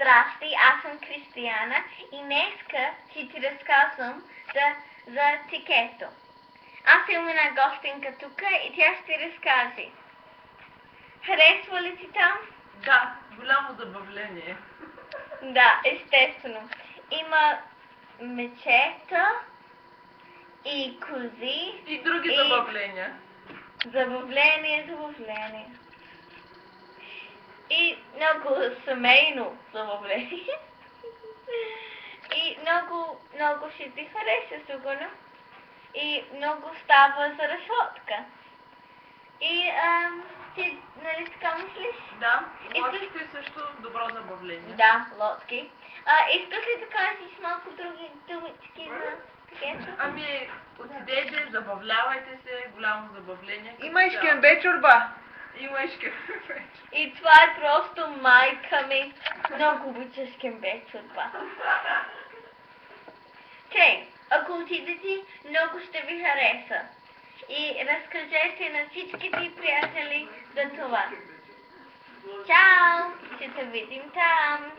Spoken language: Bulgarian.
Здрасти, аз съм Кристияна и днеска ще ти разказвам за тикето. Аз имам една гостинка тук и тя ще ти разкаже. Харесва ли ти там? Да, голямо забавление. Да, естествено. Има мечета и кози. И други забавления. Забавление. И много семейно забавление. И много ще ти хареса сигурно. И много става за разходка. И ти нали така мислиш? Да, лодките също добро забавление. Да, лодки. Искаш ли да кажеш малко други думички за тикето? Ами, отидете, забавлявайте се, голямо забавление. Има и шкембе чорба. Има и шкембе. И това е просто майка ми. Много обича шкембе чорба. Ако отидете, много ще ви хареса. И разкажете на всичките приятели за това. Чао! Ще се видим там!